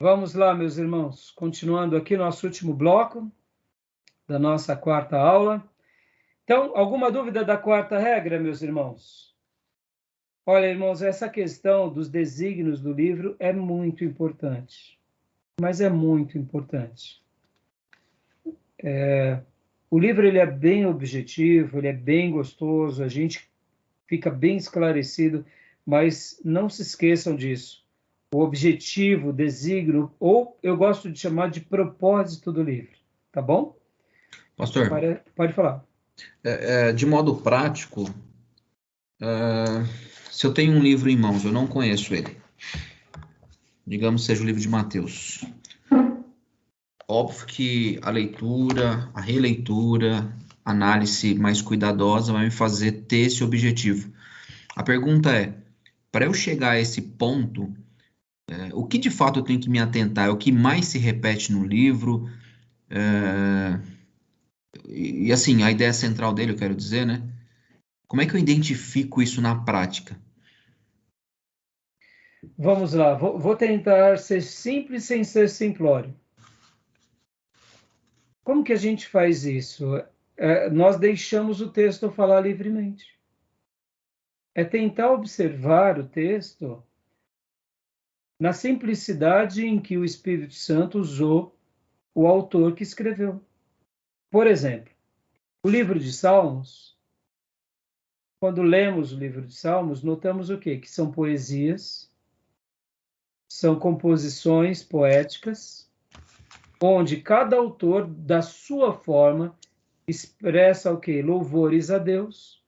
Vamos lá, meus irmãos, continuando aqui nosso último bloco da nossa quarta aula. Então, alguma dúvida da quarta regra, meus irmãos? Olha, irmãos, essa questão dos desígnios do livro é muito importante, mas é muito importante. O livro ele é bem objetivo, ele é bem gostoso, a gente fica bem esclarecido, mas não se esqueçam disso. O objetivo, o desígnio, ou eu gosto de chamar de propósito do livro, tá bom? Pastor, Pode falar. De modo prático, se eu tenho um livro em mãos, eu não conheço ele, digamos seja o livro de Mateus, óbvio que a leitura, a releitura, a análise mais cuidadosa vai me fazer ter esse objetivo. A pergunta é, para eu chegar a esse ponto, o que de fato eu tenho que me atentar? É o que mais se repete no livro? E assim, a ideia central dele, eu quero dizer, né? Como é que eu identifico isso na prática? Vamos lá, vou tentar ser simples sem ser simplório. Como que a gente faz isso? Nós deixamos o texto falar livremente. É tentar observar o texto na simplicidade em que o Espírito Santo usou o autor que escreveu. Por exemplo, o livro de Salmos, quando lemos o livro de Salmos, notamos o quê? Que são poesias, são composições poéticas, onde cada autor, da sua forma, expressa o quê? Louvores a Deus,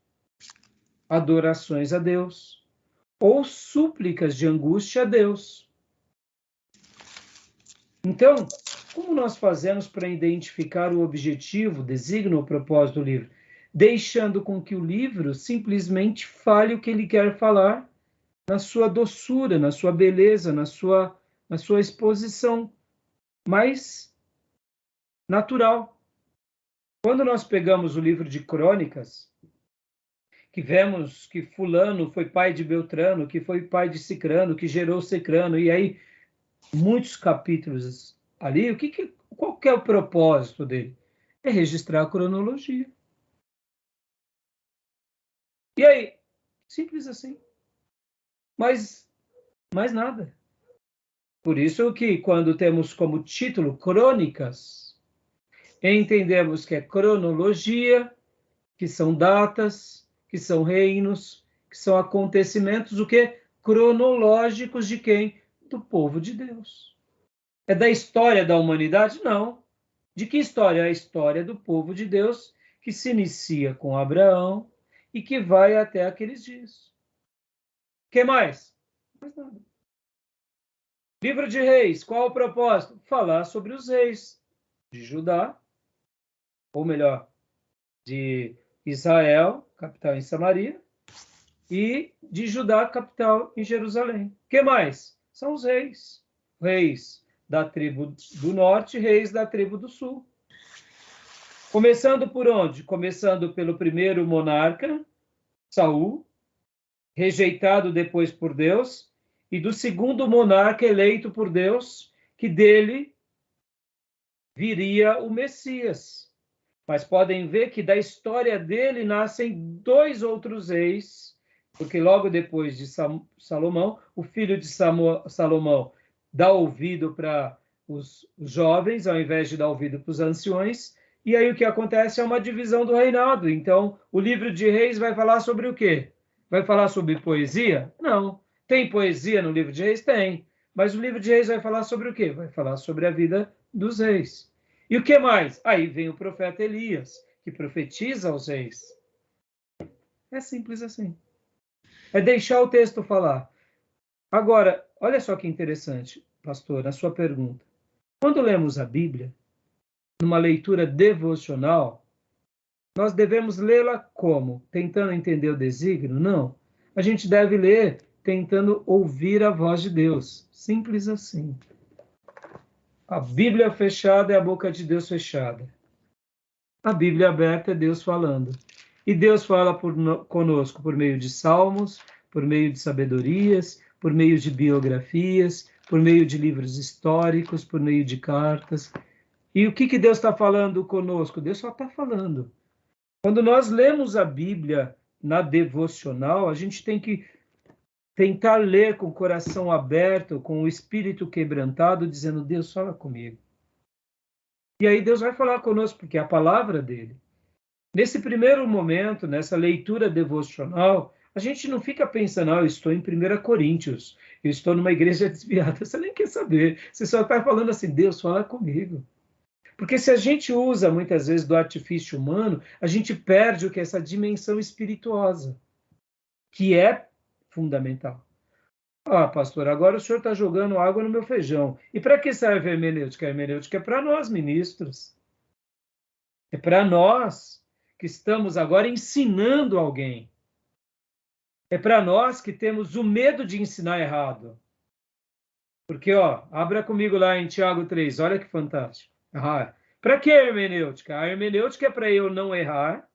adorações a Deus, ou súplicas de angústia a Deus. Então, como nós fazemos para identificar o objetivo, desígnio ou propósito do livro? Deixando com que o livro simplesmente fale o que ele quer falar, na sua doçura, na sua beleza, na sua exposição mais natural. Quando nós pegamos o livro de Crônicas, que vemos que fulano foi pai de Beltrano, que foi pai de Cicrano, que gerou Cicrano, e aí muitos capítulos ali, qual que é o propósito dele? É registrar a cronologia. E aí? Simples assim. Mas mais nada. Por isso que quando temos como título Crônicas, entendemos que é cronologia, que são datas, que são reinos, que são acontecimentos, o quê? Cronológicos de quem? Do povo de Deus. É da história da humanidade? Não. De que história? A história do povo de Deus, que se inicia com Abraão e que vai até aqueles dias. O que mais? Mais nada. Livro de Reis, qual o propósito? Falar sobre os reis de Judá, ou melhor, de Israel, capital em Samaria, e de Judá, capital em Jerusalém. O que mais? São os reis. Reis da tribo do norte, reis da tribo do sul. Começando por onde? Começando pelo primeiro monarca, Saul, rejeitado depois por Deus, e do segundo monarca eleito por Deus, que dele viria o Messias. Mas podem ver que da história dele nascem dois outros reis, porque logo depois de Salomão, o filho de Salomão dá ouvido para os jovens, ao invés de dar ouvido para os anciões, e aí o que acontece é uma divisão do reinado. Então, o livro de Reis vai falar sobre o quê? Vai falar sobre poesia? Não. Tem poesia no livro de Reis? Tem. Mas o livro de Reis vai falar sobre o quê? Vai falar sobre a vida dos reis. E o que mais? Aí vem o profeta Elias, que profetiza aos reis. É simples assim. É deixar o texto falar. Agora, olha só que interessante, pastor, a sua pergunta. Quando lemos a Bíblia, numa leitura devocional, nós devemos lê-la como? Tentando entender o desígnio? Não. A gente deve ler tentando ouvir a voz de Deus. Simples assim. A Bíblia fechada é a boca de Deus fechada. A Bíblia aberta é Deus falando. E Deus fala conosco por meio de salmos, por meio de sabedorias, por meio de biografias, por meio de livros históricos, por meio de cartas. E o que Deus está falando conosco? Deus só está falando. Quando nós lemos a Bíblia na devocional, a gente tem que tentar ler com o coração aberto, com o espírito quebrantado, dizendo, Deus, fala comigo. E aí Deus vai falar conosco, porque é a palavra dele. Nesse primeiro momento, nessa leitura devocional, a gente não fica pensando, eu estou em 1 Coríntios, eu estou numa igreja desviada. Você nem quer saber. Você só está falando assim, Deus, fala comigo. Porque se a gente usa, muitas vezes, do artifício humano, a gente perde o que é essa dimensão espirituosa, que é fundamental. Pastor, agora o senhor está jogando água no meu feijão. E para que serve a hermenêutica? A hermenêutica é para nós, ministros. É para nós que estamos agora ensinando alguém. É para nós que temos o medo de ensinar errado. Porque, abra comigo lá em Tiago 3, olha que fantástico. Para que a hermenêutica? A hermenêutica é para eu não errar,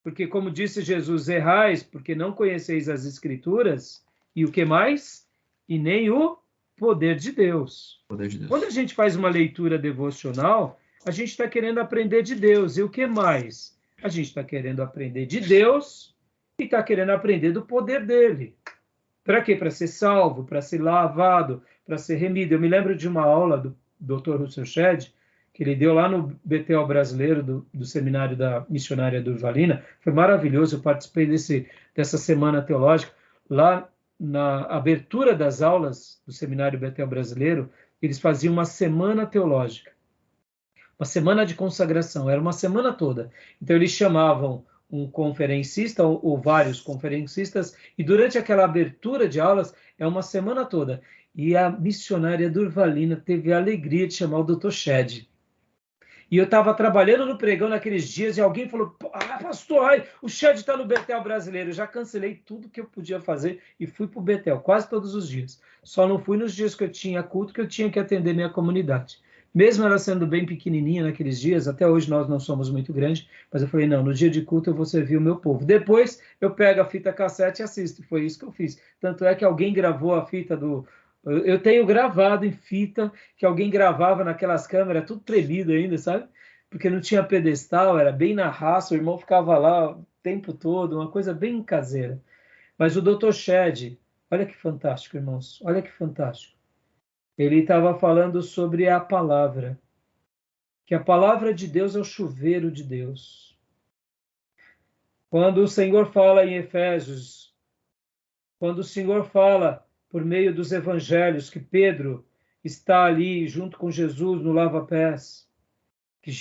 porque, como disse Jesus, errais porque não conheceis as Escrituras, e o que mais? E nem o poder de Deus. Poder de Deus. Quando a gente faz uma leitura devocional, a gente está querendo aprender de Deus. E o que mais? A gente está querendo aprender de Deus e está querendo aprender do poder dele. Para quê? Para ser salvo, para ser lavado, para ser remido. Eu me lembro de uma aula do Dr. Russell Shedd, que ele deu lá no Betel Brasileiro, do seminário da missionária Durvalina. Foi maravilhoso, eu participei dessa semana teológica. Lá na abertura das aulas do seminário Betel Brasileiro, eles faziam uma semana teológica, uma semana de consagração, era uma semana toda. Então eles chamavam um conferencista ou vários conferencistas, e durante aquela abertura de aulas, é uma semana toda. E a missionária Durvalina teve a alegria de chamar o Dr. Shedd. E eu estava trabalhando no pregão naqueles dias e alguém falou, pastor, o Shedd está no Betel Brasileiro. Eu já cancelei tudo que eu podia fazer e fui para o Betel, quase todos os dias. Só não fui nos dias que eu tinha culto, que eu tinha que atender minha comunidade. Mesmo ela sendo bem pequenininha naqueles dias, até hoje nós não somos muito grandes, mas eu falei, não, no dia de culto eu vou servir o meu povo. Depois eu pego a fita cassete e assisto. Foi isso que eu fiz. Tanto é que alguém gravou a fita do... Eu tenho gravado em fita que alguém gravava naquelas câmeras, tudo tremido ainda, sabe? Porque não tinha pedestal, era bem na raça, o irmão ficava lá o tempo todo, uma coisa bem caseira. Mas o Dr. Shedd, olha que fantástico, irmãos, olha que fantástico. Ele estava falando sobre a palavra, que a palavra de Deus é o chuveiro de Deus. Quando o Senhor fala em Efésios, quando o Senhor fala por meio dos evangelhos, que Pedro está ali junto com Jesus no lava-pés, que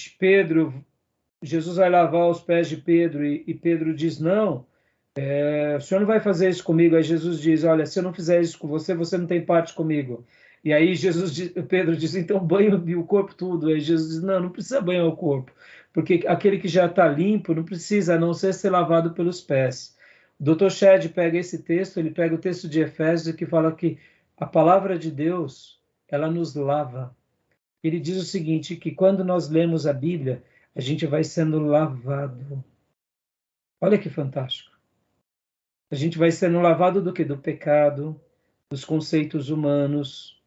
Jesus vai lavar os pés de Pedro, e Pedro diz, não, o senhor não vai fazer isso comigo. Aí Jesus diz, olha, se eu não fizer isso com você, você não tem parte comigo. E aí Pedro diz, então banha o corpo tudo. Aí Jesus diz, não precisa banhar o corpo, porque aquele que já está limpo não precisa, a não ser lavado pelos pés. O Dr. Shedd pega esse texto, ele pega o texto de Efésios que fala que a palavra de Deus, ela nos lava. Ele diz o seguinte, que quando nós lemos a Bíblia, a gente vai sendo lavado. Olha que fantástico. A gente vai sendo lavado do quê? Do pecado, dos conceitos humanos,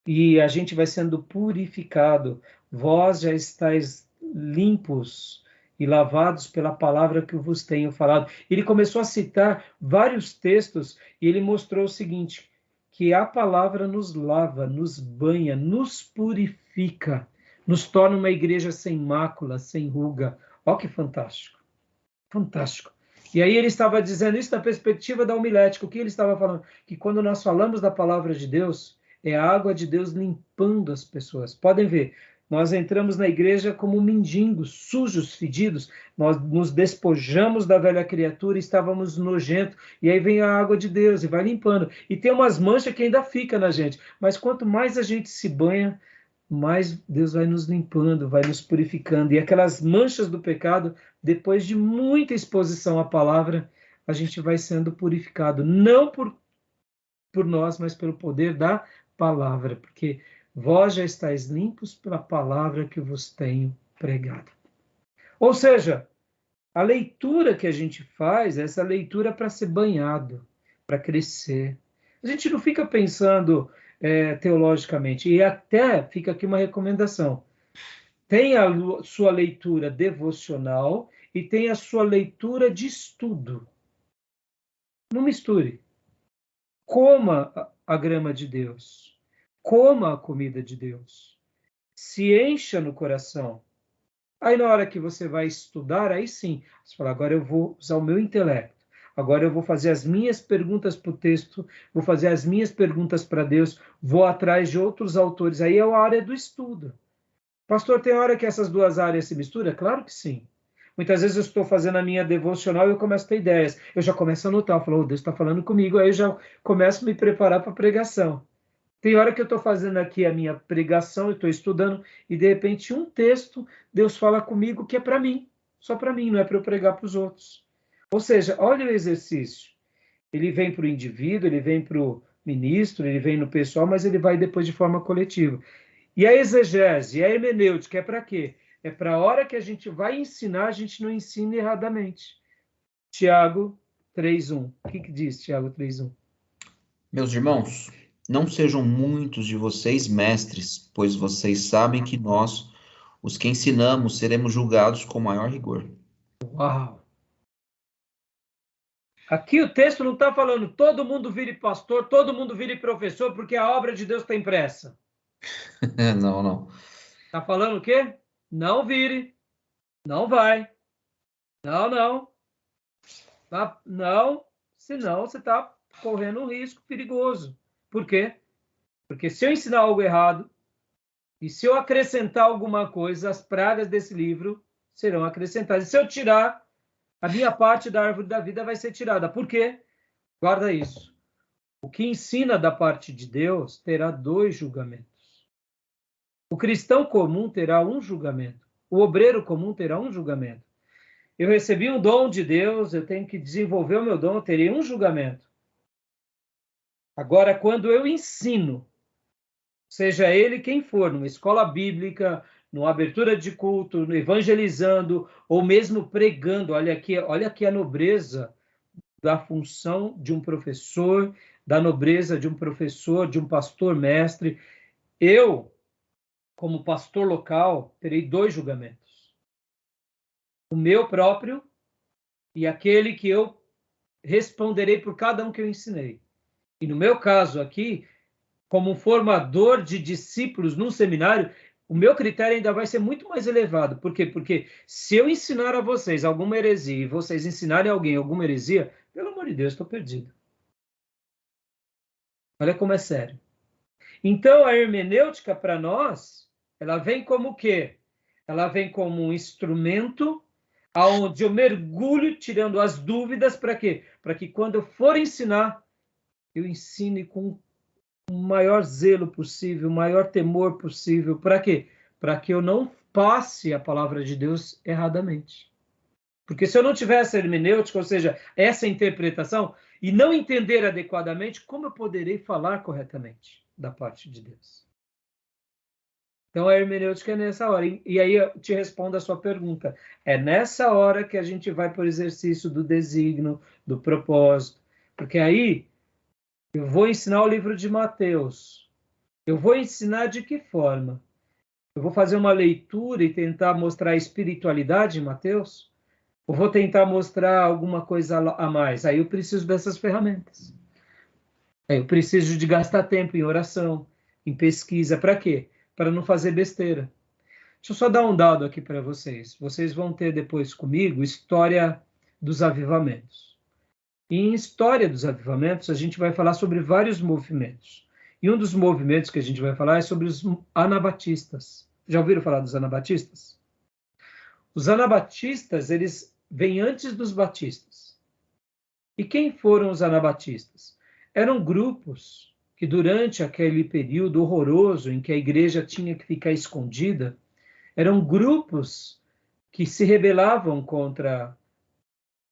e a gente vai sendo purificado. Vós já estáis limpos e lavados pela palavra que eu vos tenho falado. Ele começou a citar vários textos e ele mostrou o seguinte, que a palavra nos lava, nos banha, nos purifica, nos torna uma igreja sem mácula, sem ruga. Olha que fantástico. Fantástico. E aí ele estava dizendo isso da perspectiva da homilética. O que ele estava falando? Que quando nós falamos da palavra de Deus, é a água de Deus limpando as pessoas. Podem ver, nós entramos na igreja como mendigos, sujos, fedidos. Nós nos despojamos da velha criatura e estávamos nojentos. E aí vem a água de Deus e vai limpando. E tem umas manchas que ainda ficam na gente. Mas quanto mais a gente se banha, mais Deus vai nos limpando, vai nos purificando. E aquelas manchas do pecado, depois de muita exposição à palavra, a gente vai sendo purificado. Não por nós, mas pelo poder da palavra. Porque vós já estáis limpos pela palavra que vos tenho pregado. Ou seja, a leitura que a gente faz, essa leitura para ser banhado, para crescer. A gente não fica pensando teologicamente. E até fica aqui uma recomendação. Tem a sua leitura devocional e tem a sua leitura de estudo. Não misture. Coma a grama de Deus. Coma a comida de Deus. Se encha no coração. Aí na hora que você vai estudar, aí sim, você fala, agora eu vou usar o meu intelecto. Agora eu vou fazer as minhas perguntas para o texto, vou fazer as minhas perguntas para Deus, vou atrás de outros autores. Aí é a área do estudo. Pastor, tem hora que essas duas áreas se misturam? Claro que sim. Muitas vezes eu estou fazendo a minha devocional e eu começo a ter ideias. Eu já começo a anotar, eu falo, Deus está falando comigo, aí eu já começo a me preparar para a pregação. Tem hora que eu estou fazendo aqui a minha pregação, eu estou estudando, e de repente um texto, Deus fala comigo que é para mim, só para mim, não é para eu pregar para os outros. Ou seja, olha o exercício. Ele vem para o indivíduo, ele vem para o ministro, ele vem no pessoal, mas ele vai depois de forma coletiva. E a exegese, a hermenêutica, é para quê? É para a hora que a gente vai ensinar, a gente não ensina erradamente. Tiago 3:1. O que diz Tiago 3:1? Meus irmãos, não sejam muitos de vocês mestres, pois vocês sabem que nós, os que ensinamos, seremos julgados com maior rigor. Uau! Aqui o texto não está falando todo mundo vire pastor, todo mundo vire professor, porque a obra de Deus está impressa. Não, não. Está falando o quê? Não vire, não vai, não, não, senão você está correndo um risco perigoso. Por quê? Porque se eu ensinar algo errado, e se eu acrescentar alguma coisa, as pragas desse livro serão acrescentadas. E se eu tirar, a minha parte da árvore da vida vai ser tirada. Por quê? Guarda isso. O que ensina da parte de Deus terá 2 julgamentos. O cristão comum terá um julgamento. O obreiro comum terá um julgamento. Eu recebi um dom de Deus, eu tenho que desenvolver o meu dom, eu terei um julgamento. Agora, quando eu ensino, seja ele quem for, numa escola bíblica, numa abertura de culto, no evangelizando, ou mesmo pregando, olha aqui a nobreza da função de um professor, da nobreza de um professor, de um pastor mestre. Eu, como pastor local, terei 2 julgamentos. O meu próprio e aquele que eu responderei por cada um que eu ensinei. E no meu caso aqui, como um formador de discípulos num seminário, o meu critério ainda vai ser muito mais elevado. Por quê? Porque se eu ensinar a vocês alguma heresia e vocês ensinarem a alguém alguma heresia, pelo amor de Deus, estou perdido. Olha como é sério. Então, a hermenêutica, para nós, ela vem como o quê? Ela vem como um instrumento onde eu mergulho tirando as dúvidas, para quê? Para que quando eu for ensinar, eu ensine com o maior zelo possível, o maior temor possível. Para quê? Para que eu não passe a palavra de Deus erradamente. Porque se eu não tiver essa hermenêutica, ou seja, essa interpretação, e não entender adequadamente, como eu poderei falar corretamente da parte de Deus? Então, a hermenêutica é nessa hora. E aí eu te respondo a sua pergunta. É nessa hora que a gente vai para o exercício do desígnio, do propósito. Porque aí eu vou ensinar o livro de Mateus. Eu vou ensinar de que forma? Eu vou fazer uma leitura e tentar mostrar a espiritualidade em Mateus? Ou vou tentar mostrar alguma coisa a mais? Aí eu preciso dessas ferramentas. Aí eu preciso de gastar tempo em oração, em pesquisa. Para quê? Para não fazer besteira. Deixa eu só dar um dado aqui para vocês. Vocês vão ter depois comigo história dos avivamentos. E em história dos avivamentos, a gente vai falar sobre vários movimentos. E um dos movimentos que a gente vai falar é sobre os anabatistas. Já ouviram falar dos anabatistas? Os anabatistas, eles vêm antes dos batistas. E quem foram os anabatistas? Eram grupos que durante aquele período horroroso em que a igreja tinha que ficar escondida, eram grupos que se rebelavam contra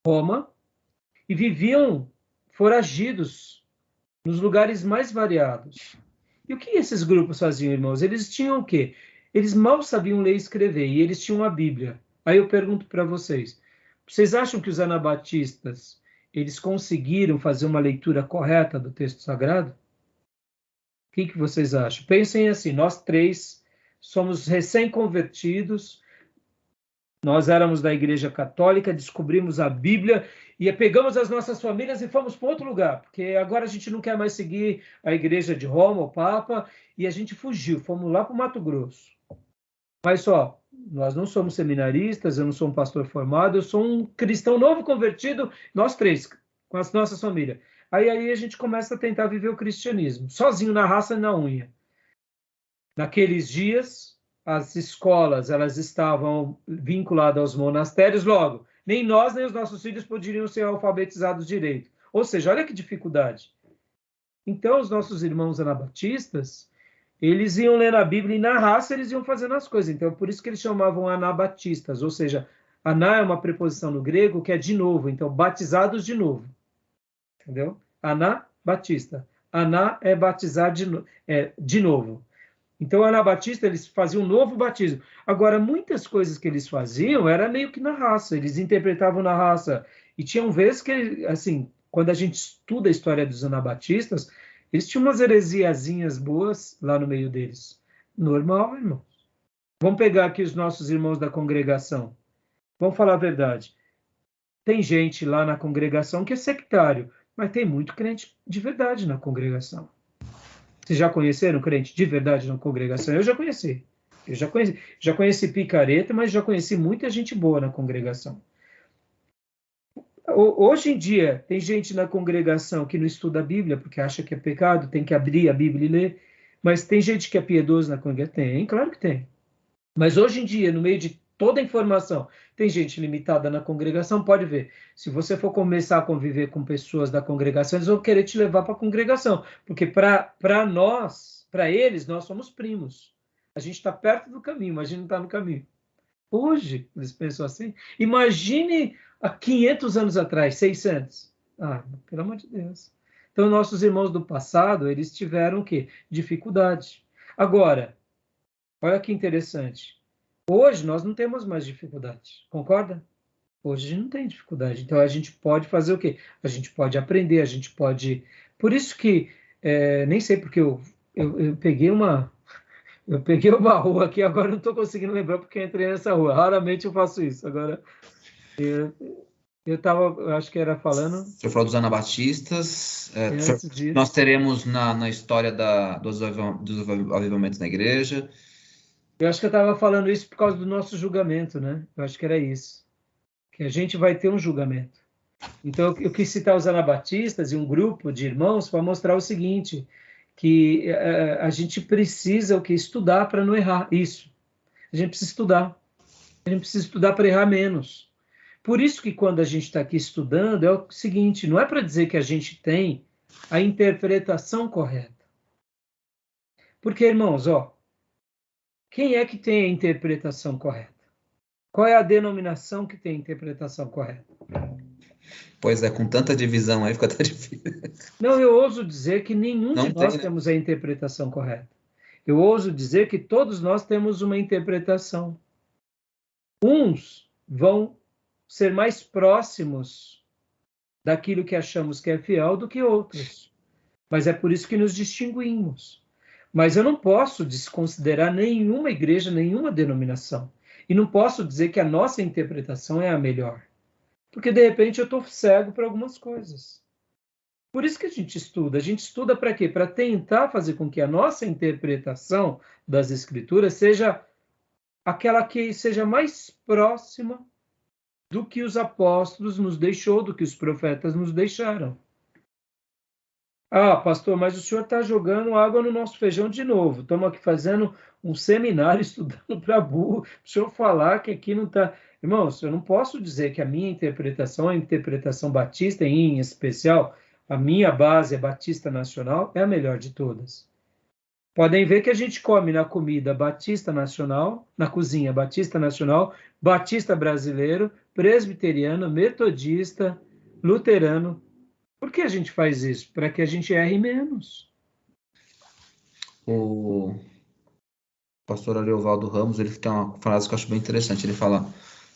Roma e viviam foragidos nos lugares mais variados. E o que esses grupos faziam, irmãos? Eles tinham o quê? Eles mal sabiam ler e escrever, e eles tinham a Bíblia. Aí eu pergunto para vocês, vocês acham que os anabatistas, eles conseguiram fazer uma leitura correta do texto sagrado? O que vocês acham? Pensem assim, nós três somos recém-convertidos, nós éramos da Igreja Católica, descobrimos a Bíblia e pegamos as nossas famílias e fomos para outro lugar, porque agora a gente não quer mais seguir a Igreja de Roma, o Papa, e a gente fugiu, fomos lá para o Mato Grosso. Mas só, nós não somos seminaristas, eu não sou um pastor formado, eu sou um cristão novo convertido, nós três, com as nossas famílias. Aí a gente começa a tentar viver o cristianismo, sozinho, na raça e na unha. Naqueles dias, as escolas elas estavam vinculadas aos monastérios, logo, nem nós nem os nossos filhos poderiam ser alfabetizados direito. Ou seja, olha que dificuldade. Então, os nossos irmãos anabatistas, eles iam lendo a Bíblia e na raça eles iam fazendo as coisas. Então, por isso que eles chamavam anabatistas, ou seja, aná é uma preposição no grego que é de novo, então, batizados de novo. Entendeu? Anabatista. Aná é batizar de novo. Então, anabatista, eles faziam um novo batismo. Agora, muitas coisas que eles faziam era meio que na raça, eles interpretavam na raça. E tinham vezes que, assim, quando a gente estuda a história dos anabatistas, eles tinham umas heresiazinhas boas lá no meio deles. Normal, irmãos. Vamos pegar aqui os nossos irmãos da congregação. Vamos falar a verdade. Tem gente lá na congregação que é sectário, mas tem muito crente de verdade na congregação. Vocês já conheceram crente de verdade na congregação? Eu já conheci. Já conheci picareta, mas já conheci muita gente boa na congregação. Hoje em dia, tem gente na congregação que não estuda a Bíblia, porque acha que é pecado, tem que abrir a Bíblia e ler. Mas tem gente que é piedoso na congregação? Tem, claro que tem. Mas hoje em dia, no meio de toda a informação, tem gente limitada na congregação, pode ver. Se você for começar a conviver com pessoas da congregação, eles vão querer te levar para a congregação. Porque para nós, para eles, nós somos primos. A gente está perto do caminho, mas a gente não está no caminho. Hoje, eles pensam assim. Imagine há 500 anos atrás, 600. Ah, pelo amor de Deus. Então, nossos irmãos do passado, eles tiveram o quê? Dificuldade. Agora, olha que interessante. Hoje nós não temos mais dificuldade, concorda? Hoje a gente não tem dificuldade. Então a gente pode fazer o quê? A gente pode aprender, a gente pode... Por isso que, nem sei porque eu peguei uma rua aqui, agora não estou conseguindo lembrar porque eu entrei nessa rua. Raramente eu faço isso. Agora, eu acho que era falando... Você falou dos anabatistas. Nós teremos na história dos avivamentos na igreja. Eu acho que eu estava falando isso por causa do nosso julgamento, né? Eu acho que era isso. Que a gente vai ter um julgamento. Então, eu quis citar os anabatistas e um grupo de irmãos para mostrar o seguinte, que a gente precisa estudar para não errar. Isso. A gente precisa estudar. A gente precisa estudar para errar menos. Por isso que quando a gente está aqui estudando, é o seguinte, não é para dizer que a gente tem a interpretação correta. Porque, irmãos, quem é que tem a interpretação correta? Qual é a denominação que tem a interpretação correta? Pois é, com tanta divisão aí fica até difícil. Não, eu ouso dizer que nenhum de nós temos a interpretação correta. Eu ouso dizer que todos nós temos uma interpretação. Uns vão ser mais próximos daquilo que achamos que é fiel do que outros. Mas é por isso que nos distinguimos. Mas eu não posso desconsiderar nenhuma igreja, nenhuma denominação. E não posso dizer que a nossa interpretação é a melhor. Porque, de repente, eu estou cego para algumas coisas. Por isso que a gente estuda. A gente estuda para quê? Para tentar fazer com que a nossa interpretação das Escrituras seja aquela que seja mais próxima do que os apóstolos nos deixou, do que os profetas nos deixaram. Ah, pastor, mas o senhor está jogando água no nosso feijão de novo. Estamos aqui fazendo um seminário estudando para burro. O senhor falar que aqui não está... Irmãos, eu não posso dizer que a minha interpretação, a interpretação batista em especial, a minha base é Batista Nacional, é a melhor de todas. Podem ver que a gente come na comida Batista Nacional, na cozinha Batista Nacional, Batista Brasileiro, Presbiteriano, Metodista, Luterano. Por que a gente faz isso? Para que a gente erre menos. O pastor Ariovaldo Ramos, ele tem uma frase que eu acho bem interessante. Ele fala,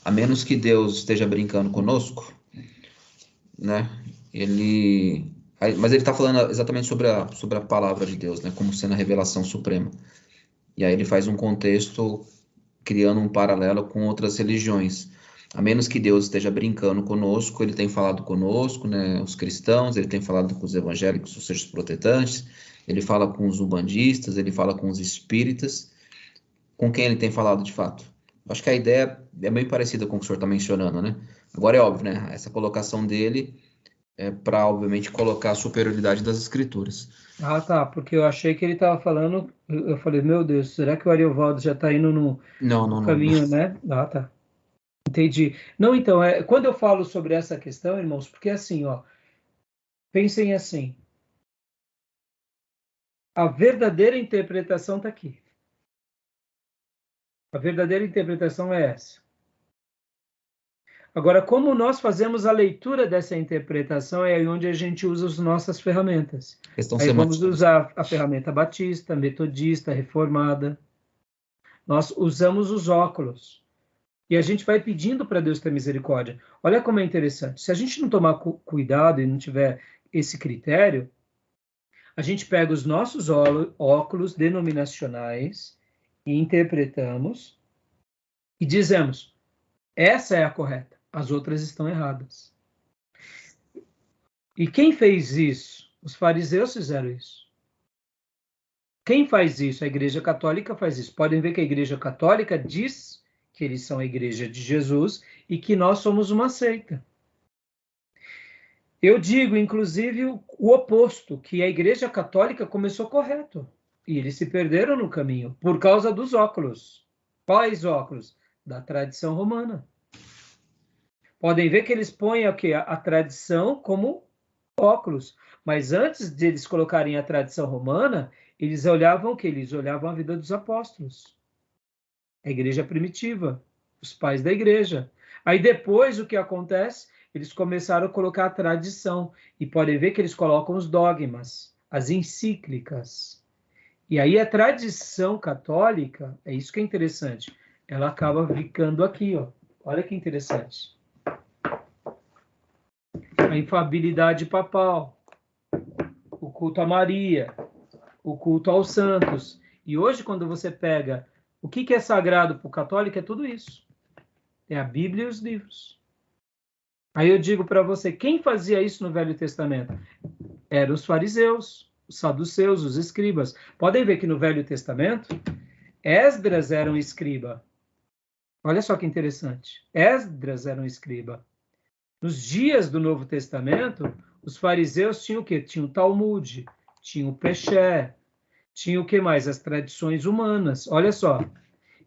a menos que Deus esteja brincando conosco, né? Ele Mas ele está falando exatamente sobre a palavra de Deus, né? Como sendo a revelação suprema. E aí ele faz um contexto criando um paralelo com outras religiões. A menos que Deus esteja brincando conosco, ele tem falado conosco, né? Os cristãos, ele tem falado com os evangélicos, ou seja, os protestantes, ele fala com os umbandistas, ele fala com os espíritas. Com quem ele tem falado de fato? Acho que a ideia é bem parecida com o que o senhor está mencionando, né? Agora é óbvio, né? Essa colocação dele é para, obviamente, colocar a superioridade das escrituras. Ah, tá, porque eu achei que ele estava falando, eu falei, meu Deus, será que o Ariovaldo já está indo no Não, não, não. caminho, né? Ah, tá. Entendi. Não, então, quando eu falo sobre essa questão, irmãos, porque assim, ó, pensem assim, a verdadeira interpretação está aqui. A verdadeira interpretação é essa. Agora, como nós fazemos a leitura dessa interpretação, é aí onde a gente usa as nossas ferramentas. Aí vamos usar a ferramenta batista, metodista, reformada. Nós usamos os óculos. E a gente vai pedindo para Deus ter misericórdia. Olha como é interessante. Se a gente não tomar cuidado e não tiver esse critério, a gente pega os nossos óculos denominacionais e interpretamos e dizemos, essa é a correta, as outras estão erradas. E quem fez isso? Os fariseus fizeram isso. Quem faz isso? A Igreja Católica faz isso. Podem ver que a Igreja Católica diz que eles são a Igreja de Jesus e que nós somos uma seita. Eu digo, inclusive, o oposto, que a Igreja Católica começou correto. E eles se perderam no caminho por causa dos óculos. Quais óculos? Da tradição romana. Podem ver que eles põem a tradição como óculos. Mas antes de eles colocarem a tradição romana, eles olhavam o quê? Eles olhavam a vida dos apóstolos. A igreja primitiva, os pais da igreja. Aí depois o que acontece? Eles começaram a colocar a tradição. E podem ver que eles colocam os dogmas, as encíclicas. E aí a tradição católica, é isso que é interessante, ela acaba ficando aqui, ó. Olha que interessante. A infabilidade papal, o culto a Maria, o culto aos santos. E hoje, quando você pega o que é sagrado para o católico, é tudo isso. É a Bíblia e os livros. Aí eu digo para você, quem fazia isso no Velho Testamento? Eram os fariseus, os saduceus, os escribas. Podem ver que no Velho Testamento, Esdras era um escriba. Olha só que interessante. Esdras era um escriba. Nos dias do Novo Testamento, os fariseus tinham o quê? Tinham o Talmud, tinham o Pesher, tinham o que mais? As tradições humanas. Olha só.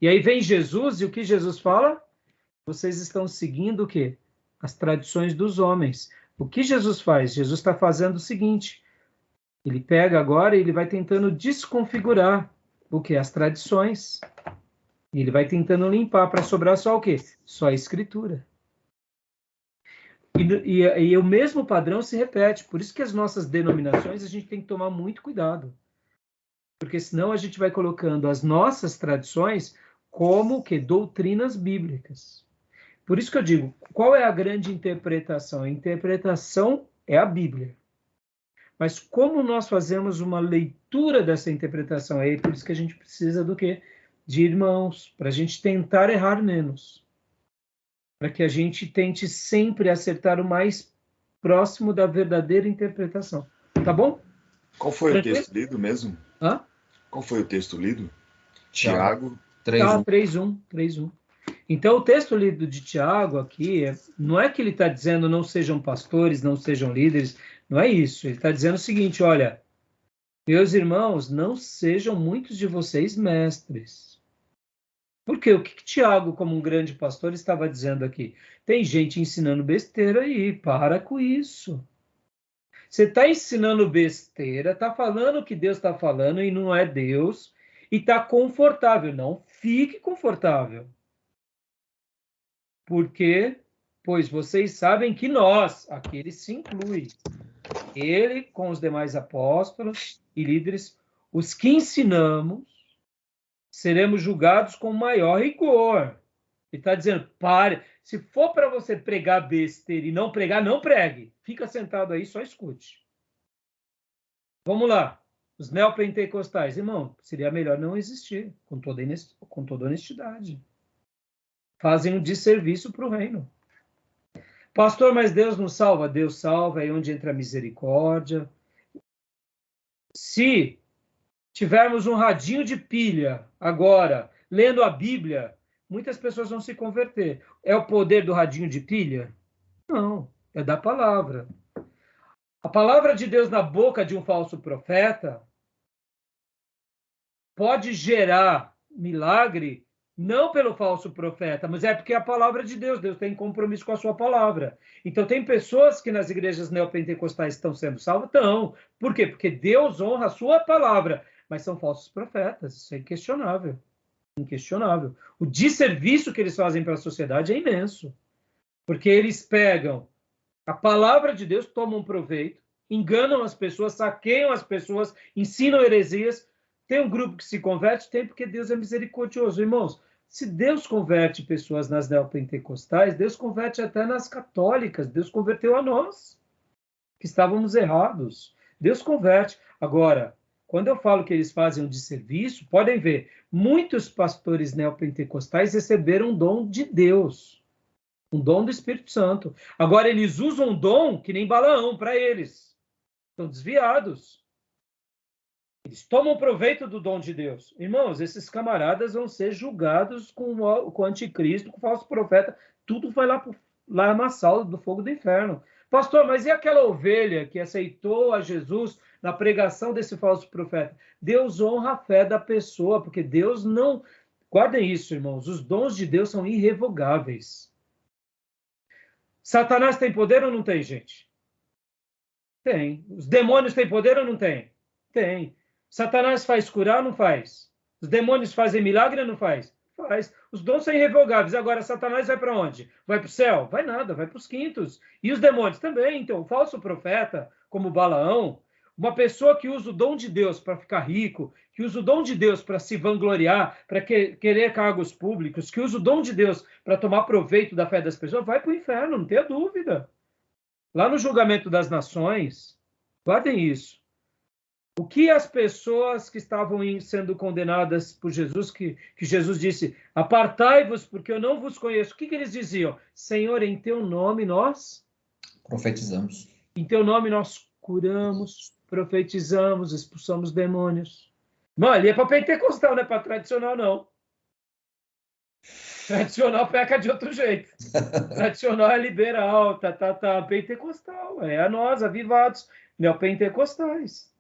E aí vem Jesus, e o que Jesus fala? Vocês estão seguindo o quê? As tradições dos homens. O que Jesus faz? Jesus está fazendo o seguinte, ele pega agora e ele vai tentando desconfigurar o quê? As tradições. E ele vai tentando limpar para sobrar só o quê? Só a escritura. E o mesmo padrão se repete. Por isso que as nossas denominações a gente tem que tomar muito cuidado. Porque senão a gente vai colocando as nossas tradições como que doutrinas bíblicas. Por isso que eu digo, qual é a grande interpretação? A interpretação é a Bíblia. Mas como nós fazemos uma leitura dessa interpretação? É por isso que a gente precisa do quê? De irmãos, para a gente tentar errar menos. Para que a gente tente sempre acertar o mais próximo da verdadeira interpretação. Tá bom? Qual foi o texto lido mesmo? Hã? Qual foi o texto lido? Tiago 3:1. 3:1. Então, o texto lido de Tiago aqui, não é que ele está dizendo não sejam pastores, não sejam líderes, não é isso. Ele está dizendo o seguinte, olha, meus irmãos, não sejam muitos de vocês mestres. Por quê? O que Tiago, como um grande pastor, estava dizendo aqui? Tem gente ensinando besteira aí, para com isso. Você está ensinando besteira, está falando o que Deus está falando e não é Deus, e está confortável. Não fique confortável. Porque, pois vocês sabem que nós, aqui ele se inclui, ele com os demais apóstolos e líderes, os que ensinamos, seremos julgados com maior rigor. Ele está dizendo, pare, se for para você pregar besteira e não pregar, não pregue. Fica sentado aí, só escute. Vamos lá. Os neopentecostais, irmão, seria melhor não existir, com toda honestidade. Fazem um desserviço para o reino. Pastor, mas Deus não salva? Deus salva, é onde entra a misericórdia. Se tivermos um radinho de pilha agora, lendo a Bíblia, muitas pessoas vão se converter. É o poder do radinho de pilha? Não, é da palavra. A palavra de Deus na boca de um falso profeta pode gerar milagre, não pelo falso profeta, mas é porque é a palavra de Deus. Deus tem compromisso com a sua palavra. Então, tem pessoas que nas igrejas neopentecostais estão sendo salvas? Estão. Por quê? Porque Deus honra a sua palavra, mas são falsos profetas. Isso é inquestionável. Inquestionável. O desserviço que eles fazem para a sociedade é imenso. Porque eles pegam a palavra de Deus, tomam proveito, enganam as pessoas, saqueiam as pessoas, ensinam heresias. Tem um grupo que se converte? Tem, porque Deus é misericordioso. Irmãos, se Deus converte pessoas nas neopentecostais, Deus converte até nas católicas. Deus converteu a nós, que estávamos errados. Deus converte. Agora, quando eu falo que eles fazem um desserviço, podem ver, muitos pastores neopentecostais receberam um dom de Deus, um dom do Espírito Santo. Agora, eles usam um dom que nem Balaão para eles. Estão desviados. Eles tomam proveito do dom de Deus. Irmãos, esses camaradas vão ser julgados com o anticristo, com o falso profeta. Tudo vai lá na sala do fogo do inferno. Pastor, mas e aquela ovelha que aceitou a Jesus na pregação desse falso profeta? Deus honra a fé da pessoa, porque Deus não... Guardem isso, irmãos. Os dons de Deus são irrevogáveis. Satanás tem poder ou não tem, gente? Tem. Os demônios têm poder ou não tem? Tem. Satanás faz curar ou não faz? Os demônios fazem milagre ou não faz? Faz. Os dons são irrevogáveis. Agora, Satanás vai para onde? Vai para o céu? Vai nada, vai para os quintos. E os demônios também. Então, o falso profeta, como Balaão, uma pessoa que usa o dom de Deus para ficar rico, que usa o dom de Deus para se vangloriar, para querer cargos públicos, que usa o dom de Deus para tomar proveito da fé das pessoas, vai para o inferno, não tenha dúvida. Lá no julgamento das nações, guardem isso. O que as pessoas que estavam sendo condenadas por Jesus, que Jesus disse, apartai-vos, porque eu não vos conheço. O que eles diziam? Senhor, em teu nome nós profetizamos. Em teu nome nós curamos, profetizamos, expulsamos demônios. Não, ali é para pentecostal, não é para tradicional, não. Tradicional peca de outro jeito. Tradicional é liberal, pentecostal. É a nós, avivados, neopentecostais.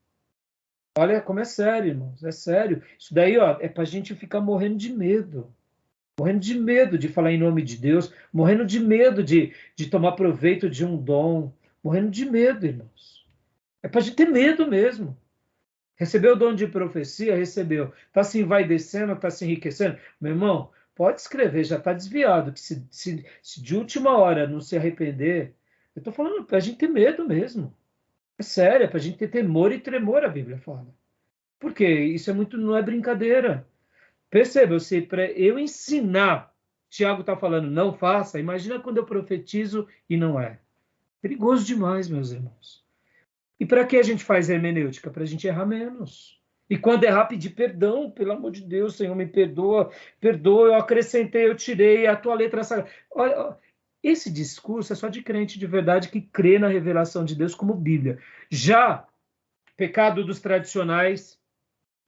Olha como é sério, irmãos, é sério. Isso daí, ó, é para a gente ficar morrendo de medo. Morrendo de medo de falar em nome de Deus, morrendo de medo de tomar proveito de um dom, morrendo de medo, irmãos. É para a gente ter medo mesmo. Recebeu o dom de profecia? Recebeu. Está se envaidecendo, está se enriquecendo? Meu irmão, pode escrever, já está desviado, que se de última hora não se arrepender, eu estou falando para a gente ter medo mesmo. É sério, é para a gente ter temor e tremor, a Bíblia fala. Porque isso não é brincadeira. Perceba, para eu ensinar, Tiago está falando, não faça, imagina quando eu profetizo e não é. Perigoso demais, meus irmãos. E para que a gente faz hermenêutica? Para a gente errar menos. E quando errar, pedir perdão, pelo amor de Deus, Senhor, me perdoa, eu acrescentei, eu tirei, a tua letra sagrada. Olha, esse discurso é só de crente de verdade que crê na revelação de Deus como Bíblia. Já pecado dos tradicionais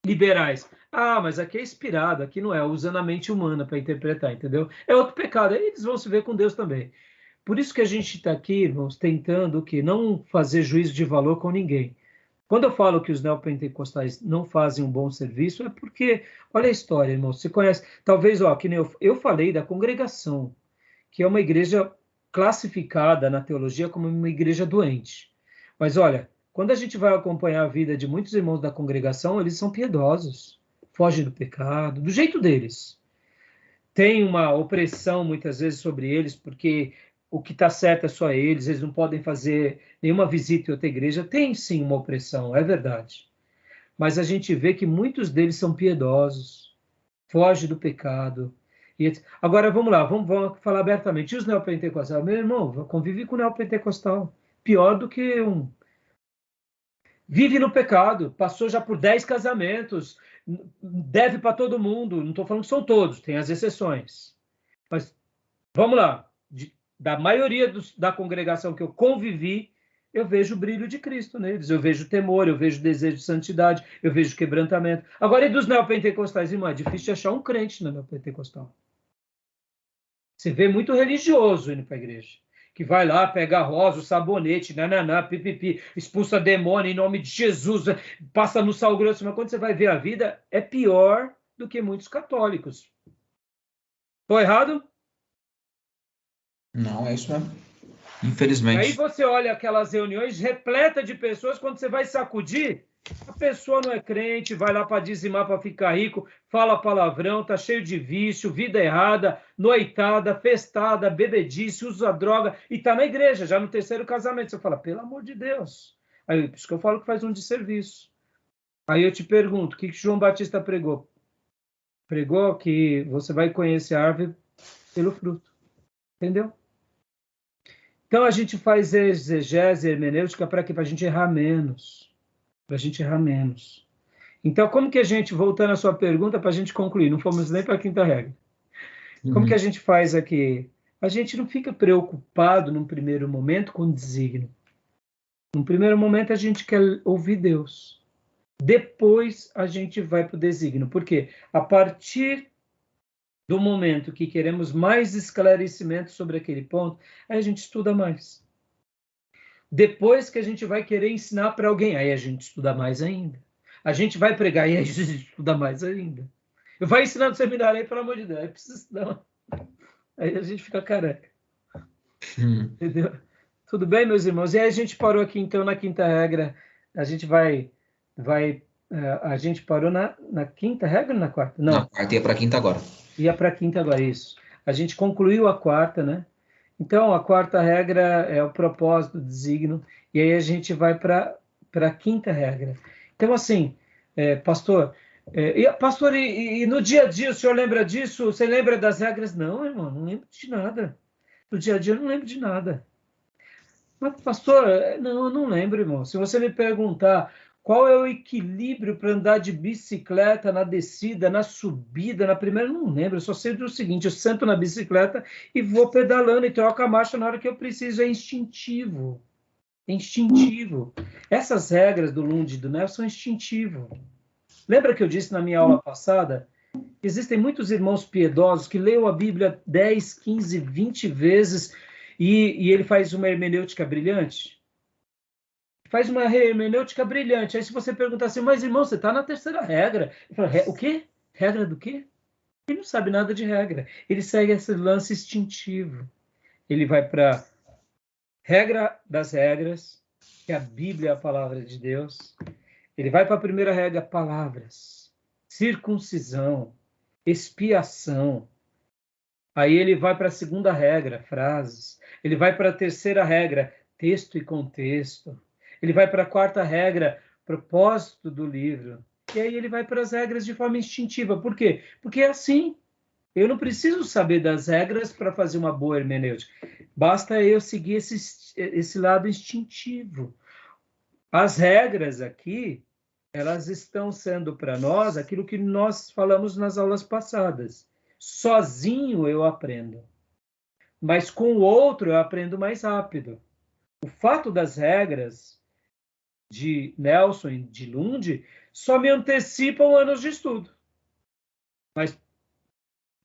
liberais. Ah, mas aqui é inspirado, aqui não é, usando a mente humana para interpretar, entendeu? É outro pecado, aí eles vão se ver com Deus também. Por isso que a gente está aqui, irmãos, tentando o quê? Não fazer juízo de valor com ninguém. Quando eu falo que os neopentecostais não fazem um bom serviço, é porque, olha a história, irmãos, você conhece, talvez, ó, que nem eu falei da congregação, que é uma igreja classificada na teologia como uma igreja doente. Mas olha, quando a gente vai acompanhar a vida de muitos irmãos da congregação, eles são piedosos, fogem do pecado, do jeito deles. Tem uma opressão muitas vezes sobre eles, porque o que está certo é só eles não podem fazer nenhuma visita em outra igreja. Tem sim uma opressão, é verdade. Mas a gente vê que muitos deles são piedosos, fogem do pecado. Agora vamos lá, vamos falar abertamente. E os neopentecostais? Meu irmão, convive com o neopentecostal. Pior do que vive no pecado, passou já por 10 casamentos, deve para todo mundo. Não estou falando que são todos, tem as exceções. Mas vamos lá, da maioria da congregação que eu convivi, eu vejo o brilho de Cristo neles, eu vejo temor, eu vejo desejo de santidade, eu vejo quebrantamento. Agora, e dos neopentecostais, irmão? É difícil de achar um crente no neopentecostal. Você vê muito religioso indo para a igreja, que vai lá, pega a rosa, o sabonete, nananá, pipipi, expulsa demônio em nome de Jesus, passa no sal grosso, mas quando você vai ver a vida, é pior do que muitos católicos. Estou errado? Não, é isso mesmo. Infelizmente. Aí você olha aquelas reuniões repletas de pessoas, quando você vai sacudir, a pessoa não é crente, vai lá para dizimar, para ficar rico, fala palavrão, tá cheio de vício, vida errada, noitada, festada, bebedice, usa droga, e tá na igreja, já no terceiro casamento. Você fala, pelo amor de Deus. Aí, por isso que eu falo que faz um desserviço. Aí eu te pergunto, o que João Batista pregou? Pregou que você vai conhecer a árvore pelo fruto. Entendeu? Então, a gente faz exegese, hermenêutica, para quê? Para a gente errar menos. Para a gente errar menos. Então, como que a gente, voltando à sua pergunta, para a gente concluir, não fomos nem para a quinta regra. Como que a gente faz aqui? A gente não fica preocupado, num primeiro momento, com o desígnio. Num primeiro momento, a gente quer ouvir Deus. Depois, a gente vai para o desígnio. Por quê? A partir do momento que queremos mais esclarecimento sobre aquele ponto, aí a gente estuda mais. Depois que a gente vai querer ensinar para alguém, aí a gente estuda mais ainda. A gente vai pregar, aí a gente estuda mais ainda. Eu vou ensinar no seminário aí, pelo amor de Deus, aí precisa estudar. Aí a gente fica careca. Entendeu? Tudo bem, meus irmãos? E aí a gente parou aqui, então, na quinta regra. A gente a gente parou na quinta regra ou na quarta? Não. Na quarta, ia para a quinta agora. Ia para a quinta agora, isso. A gente concluiu a quarta, né? Então, a quarta regra é o propósito, o desígnio, e aí a gente vai para a quinta regra. Então, assim, pastor, e no dia a dia o senhor lembra disso? Você lembra das regras? Não, irmão, não lembro de nada. No dia a dia eu não lembro de nada. Mas, pastor, não, eu não lembro, irmão. Se você me perguntar qual é o equilíbrio para andar de bicicleta na descida, na subida, na primeira, eu não lembro. Eu só sei do seguinte, eu sento na bicicleta e vou pedalando e troco a marcha na hora que eu preciso. É instintivo. É instintivo. Essas regras do Lund e do Nelson são instintivo. Lembra que eu disse na minha aula passada? Existem muitos irmãos piedosos que leem a Bíblia 10, 15, 20 vezes e ele faz uma hermenêutica brilhante. Faz uma hermenêutica brilhante. Aí se você perguntar assim, mas irmão, você está na terceira regra. Ele fala, o quê? Regra do quê? Ele não sabe nada de regra. Ele segue esse lance instintivo. Ele vai para regra das regras, que a Bíblia é a palavra de Deus. Ele vai para a primeira regra, palavras, circuncisão, expiação. Aí ele vai para a segunda regra, frases. Ele vai para a terceira regra, texto e contexto. Ele vai para a quarta regra, propósito do livro. E aí ele vai para as regras de forma instintiva. Por quê? Porque é assim. Eu não preciso saber das regras para fazer uma boa hermenêutica. Basta eu seguir esse lado instintivo. As regras aqui, elas estão sendo para nós aquilo que nós falamos nas aulas passadas. Sozinho eu aprendo. Mas com o outro eu aprendo mais rápido. O fato das regras de Nelson e de Lund só me antecipam anos de estudo. Mas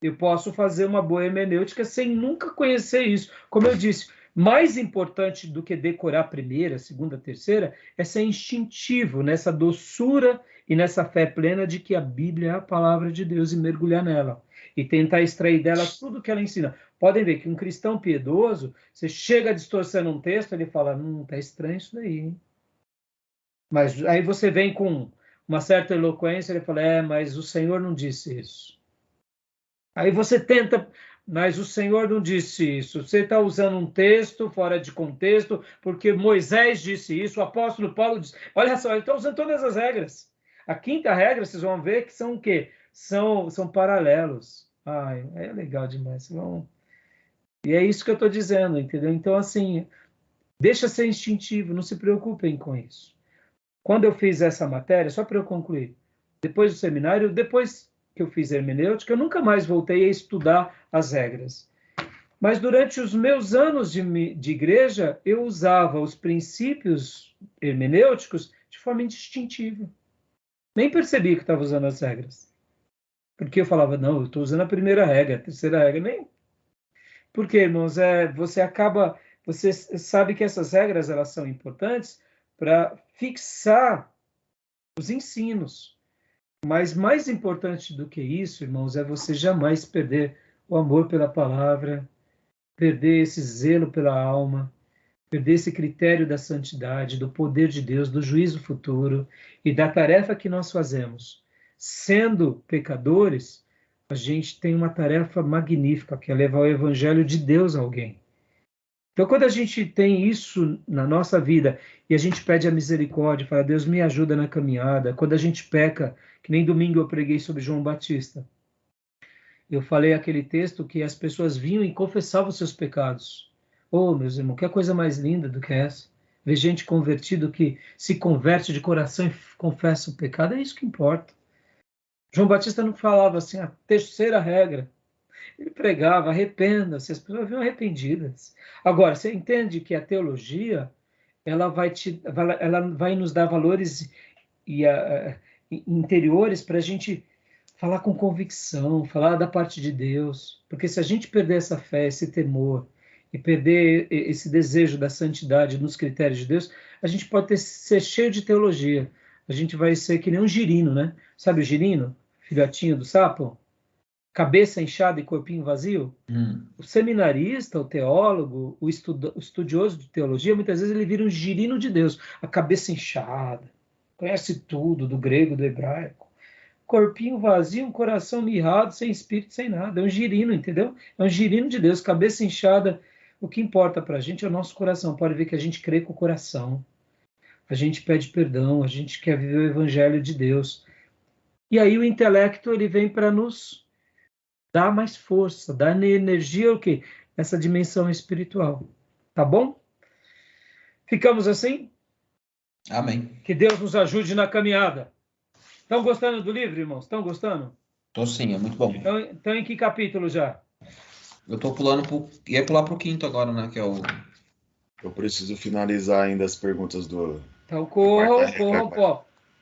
eu posso fazer uma boa hermenêutica sem nunca conhecer isso. Como eu disse, mais importante do que decorar a primeira, segunda, terceira, é ser instintivo nessa doçura e nessa fé plena de que a Bíblia é a palavra de Deus e mergulhar nela. E tentar extrair dela tudo que ela ensina. Podem ver que um cristão piedoso, você chega distorcendo um texto, ele fala, tá estranho isso daí, hein? Mas aí você vem com uma certa eloquência, ele fala, mas o Senhor não disse isso. Aí você tenta, mas o Senhor não disse isso. Você está usando um texto fora de contexto, porque Moisés disse isso, o apóstolo Paulo disse. Olha só, ele está usando todas as regras. A quinta regra, vocês vão ver que são o quê? São paralelos. Ai, é legal demais. E é isso que eu estou dizendo, entendeu? Então, assim, deixa ser instintivo, não se preocupem com isso. quando eu fiz essa matéria, só para eu concluir, depois do seminário, depois que eu fiz hermenêutica, eu nunca mais voltei a estudar as regras. Mas durante os meus anos de igreja, eu usava os princípios hermenêuticos de forma indistintiva. Nem percebi que estava usando as regras. Porque eu falava, não, eu estou usando a primeira regra, a terceira regra, nem... Porque, irmãos, você sabe que essas regras elas são importantes para fixar os ensinos. Mas mais importante do que isso, irmãos, é você jamais perder o amor pela palavra, perder esse zelo pela alma, perder esse critério da santidade, do poder de Deus, do juízo futuro e da tarefa que nós fazemos. Sendo pecadores, a gente tem uma tarefa magnífica, que é levar o evangelho de Deus a alguém. Então, quando a gente tem isso na nossa vida e a gente pede a misericórdia, fala, Deus me ajuda na caminhada. Quando a gente peca, que nem domingo eu preguei sobre João Batista, eu falei aquele texto que as pessoas vinham e confessavam os seus pecados. Oh, meus irmãos, que coisa mais linda do que essa? Ver gente convertido que se converte de coração e confessa o pecado, é isso que importa. João Batista não falava assim, a terceira regra. Ele pregava, arrependa-se, as pessoas vinham arrependidas. Agora, você entende que a teologia, ela vai nos dar valores interiores para a gente falar com convicção, falar da parte de Deus. Porque se a gente perder essa fé, esse temor, e perder esse desejo da santidade nos critérios de Deus, a gente pode ser cheio de teologia. A gente vai ser que nem um girino, né? Sabe o girino? Filhotinho do sapo? Cabeça inchada e corpinho vazio? O seminarista, o teólogo, o estudioso de teologia, muitas vezes ele vira um girino de Deus. A cabeça inchada, conhece tudo do grego, do hebraico. Corpinho vazio, um coração mirrado, sem espírito, sem nada. É um girino, entendeu? É um girino de Deus, cabeça inchada. O que importa para a gente é o nosso coração. Pode ver que a gente crê com o coração. A gente pede perdão, a gente quer viver o evangelho de Deus. E aí o intelecto ele vem para nos dar mais força, dar energia, o quê? Essa dimensão espiritual. Tá bom? Ficamos assim? Amém. Que Deus nos ajude na caminhada. Estão gostando do livro, irmãos? Estão gostando? Tô sim, é muito bom. Então em que capítulo já? Eu tô pulando ia pular pro 5º agora, né? Que é o... Eu preciso finalizar ainda as perguntas do... Então corram.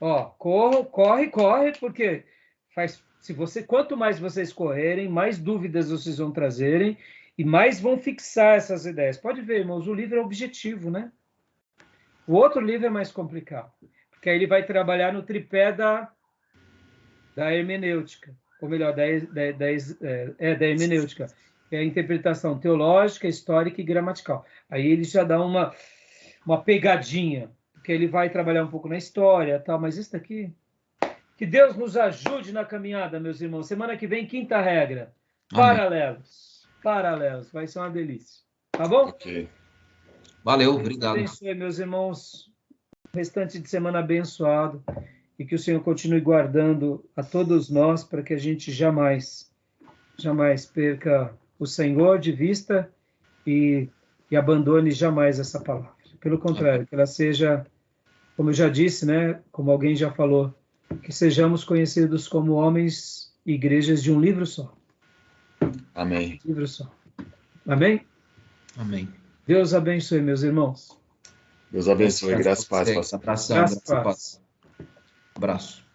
Ó, corre, porque quanto mais vocês correrem, mais dúvidas vocês vão trazerem e mais vão fixar essas ideias. Pode ver, irmãos, o livro é objetivo, né? O outro livro é mais complicado, porque aí ele vai trabalhar no tripé da hermenêutica, ou melhor, da hermenêutica, que é a interpretação teológica, histórica e gramatical. Aí ele já dá uma pegadinha, porque ele vai trabalhar um pouco na história, tal, mas isso daqui... Que Deus nos ajude na caminhada, meus irmãos. Semana que vem, 5ª regra. Paralelos. Vai ser uma delícia. Tá bom? Ok. Valeu, obrigado. Deus abençoe, meus irmãos. Restante de semana abençoado. E que o Senhor continue guardando a todos nós para que a gente jamais perca o Senhor de vista e abandone jamais essa palavra. Pelo contrário, que ela seja, como eu já disse, né, como alguém já falou, que sejamos conhecidos como homens e igrejas de um livro só. Amém. Livro só. Amém? Amém. Deus abençoe, meus irmãos. Deus abençoe. Graças a paz. Abração. Graças a paz. Abraço.